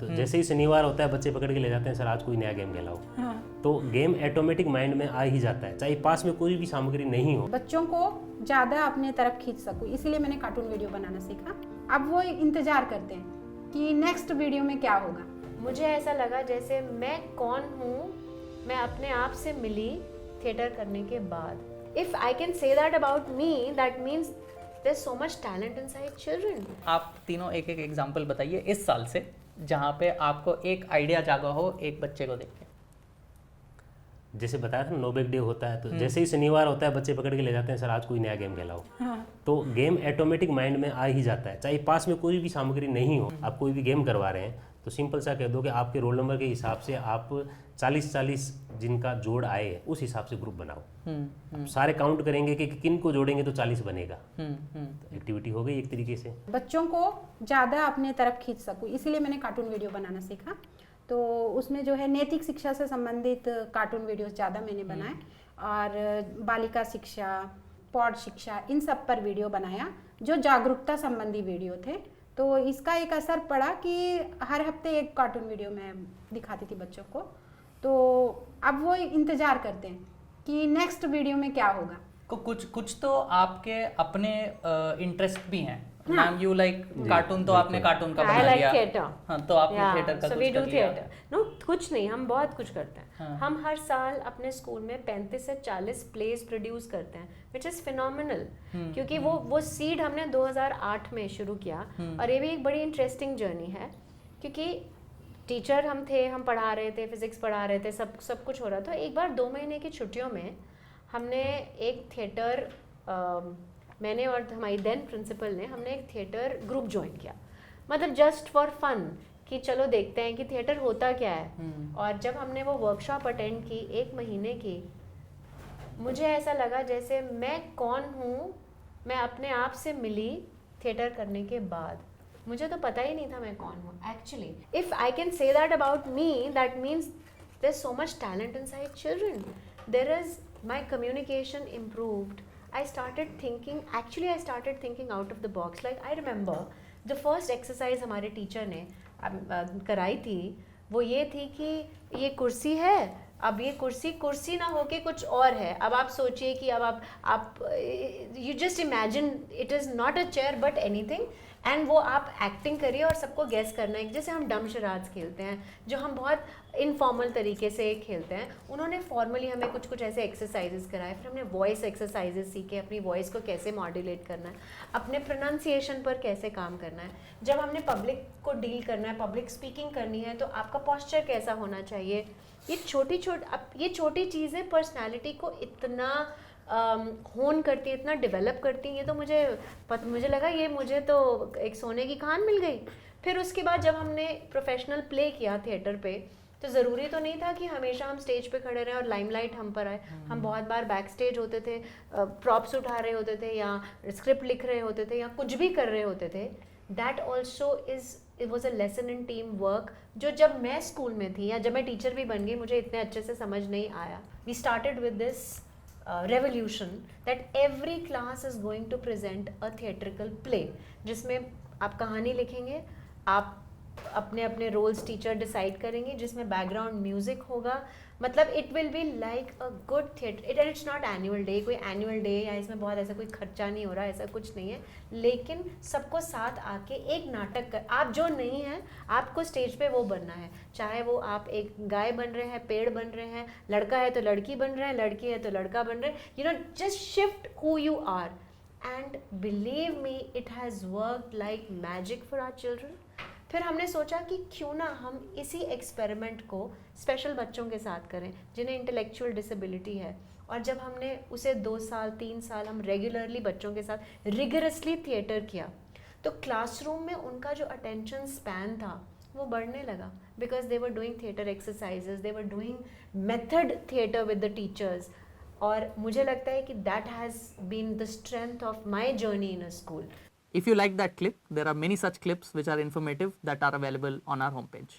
तो जैसे ही शनिवार होता है बच्चे पकड़ के ले जाते हैं, सर आज कोई नया गेम खेलाओ। हाँ। तो गेम ऑटोमेटिक माइंड में आ ही जाता है, चाहे पास में कोई भी सामग्री नहीं हो। बच्चों को ज़्यादा अपने तरफ खींच सकूँ, इसीलिए मैंने कार्टून वीडियो बनाना सीखा। अब वो इंतज़ार करते हैं कि नेक्स्ट वीडियो में क्या होगा। मुझे ऐसा लगा जैसे मैं कौन हूँ, मैं अपने आप से मिली थिएटर करने के बाद। If I can say that about me, that means there so much talent inside children. आप तीनों एक एक एग्जाम्पल बताइए इस साल से जहाँ पे आपको एक आइडिया जागा हो एक बच्चे को देख के। जैसे बताया था नो बिग डे होता है, तो जैसे ही शनिवार होता है बच्चे पकड़ के ले जाते हैं, सर आज कोई नया गेम खेलाओ। हाँ। तो गेम ऑटोमेटिक माइंड में आ ही जाता है, चाहे पास में कोई भी सामग्री नहीं हो। आप कोई भी गेम करवा रहे हैं तो सिंपल सा कह दो कि आपके रोल नंबर के हिसाब से आप 40-40 जिनका जोड़ आए उस हिसाब से ग्रुप बनाओ। सारे काउंट करेंगे कि किन को जोड़ेंगे तो 40 बनेगा। तो एक्टिविटी हो गई एक तरीके से। बच्चों को ज़्यादा अपने तरफ खींच सकूँ, इसीलिए मैंने कार्टून वीडियो बनाना सीखा। तो उसमें जो है नैतिक शिक्षा से संबंधित कार्टून वीडियोस ज़्यादा मैंने बनाए, और बालिका शिक्षा, पौध शिक्षा, इन सब पर वीडियो बनाया जो जागरूकता संबंधी वीडियो थे। तो इसका एक असर पड़ा कि हर हफ्ते एक कार्टून वीडियो मैं दिखाती थी बच्चों को। तो अब वो इंतज़ार करते हैं कि नेक्स्ट वीडियो में क्या होगा। कुछ तो आपके अपने इंटरेस्ट भी हैं। हाँ। मैम यू लाइक कार्टून, तो आपने कार्टून का I बना like लिया। theatre. हाँ, तो आपने थिएटर का so कुछ we do कर लिया। theatre. No, कुछ नहीं, हम बहुत कुछ करते हैं। हाँ। हम हर साल अपने स्कूल में 35 से 40 प्लेस प्रोड्यूस करते हैं, विच इज़ फिनोमिनल। क्योंकि वो सीड हमने 2008 में शुरू किया, और ये भी एक बड़ी इंटरेस्टिंग जर्नी है। क्योंकि टीचर हम थे, हम पढ़ा रहे थे, फिजिक्स पढ़ा रहे थे, सब कुछ हो रहा था। एक बार 2 महीने की छुट्टियों में हमने एक थिएटर, मैंने और हमारी देन प्रिंसिपल ने, हमने एक थिएटर ग्रुप ज्वाइन किया, मतलब जस्ट फॉर फन कि चलो देखते हैं कि थिएटर होता क्या है। और जब हमने वो वर्कशॉप अटेंड की 1 महीने की, मुझे ऐसा लगा जैसे मैं कौन हूँ, मैं अपने आप से मिली थिएटर करने के बाद। मुझे तो पता ही नहीं था मैं कौन हूँ actually. If I can say that about me, that means there so much talent inside children. There is my communication improved. I started thinking out of the box. Like I remember the first exercise हमारे teacher ने कराई थी, वो ये थी कि ये कुर्सी है, अब ये कुर्सी ना होके कुछ और है। अब आप सोचिए कि अब आप you just imagine it is not a chair but anything, and वो आप एक्टिंग करिए और सबको गेस करना है। जैसे हम डम शराड्स खेलते हैं जो हम बहुत इनफॉर्मल तरीके से खेलते हैं, उन्होंने फॉर्मली हमें कुछ ऐसे एक्सरसाइजेस कराए। फिर हमने वॉइस एक्सरसाइजेस सीखे, अपनी वॉइस को कैसे मॉड्यूलेट करना है, अपने प्रोनाउंसिएशन पर कैसे काम करना है। जब हमने पब्लिक को डील करना है, पब्लिक स्पीकिंग करनी है, तो आपका पोस्चर कैसा होना चाहिए। ये छोटी चीज़ें पर्सनैलिटी को इतना होन करती है, इतना डेवलप करती हैं। ये तो मुझे लगा ये मुझे तो एक सोने की खान मिल गई। फिर उसके बाद जब हमने प्रोफेशनल प्ले किया थिएटर पे, तो ज़रूरी तो नहीं था कि हमेशा हम स्टेज पे खड़े रहें और लाइमलाइट हम पर आए। हम बहुत बार बैक स्टेज होते थे, प्रॉप्स उठा रहे होते थे, या स्क्रिप्ट लिख रहे होते थे, या कुछ भी कर रहे होते थे। That also it was a lesson in team work, जो जब मैं स्कूल में थी या जब मैं टीचर भी बन गई मुझे इतने अच्छे से समझ नहीं आया। We started with this revolution that every class is going to present a theatrical play, जिसमें आप कहानी लिखेंगे, आप अपने अपने रोल्स टीचर डिसाइड करेंगे, जिसमें बैकग्राउंड म्यूजिक होगा। मतलब it will be like a good theatre. It's not annual day, कोई एनुअल डे या इसमें बहुत ऐसा कोई खर्चा नहीं हो रहा, ऐसा कुछ नहीं है। लेकिन सबको साथ आके एक नाटक कर, आप जो नहीं हैं आपको स्टेज पे वो बनना है। चाहे वो आप एक गाय बन रहे हैं, पेड़ बन रहे हैं, लड़का है तो लड़की बन रहे हैं, लड़की है तो लड़का बन रहे हैं, you know, just shift who you are. And believe me, it has worked like magic for our children. फिर हमने सोचा कि क्यों ना हम इसी एक्सपेरिमेंट को स्पेशल बच्चों के साथ करें जिन्हें इंटेलेक्चुअल डिसेबिलिटी है। और जब हमने उसे 2 साल 3 साल हम रेगुलरली बच्चों के साथ रिगरसली थिएटर किया, तो क्लासरूम में उनका जो अटेंशन स्पैन था वो बढ़ने लगा, because they were doing theatre exercises, they were doing method theatre with the teachers. और मुझे लगता है कि that has been the strength of my journey in a school. If you like that clip, there are many such clips which are informative that are available on our homepage.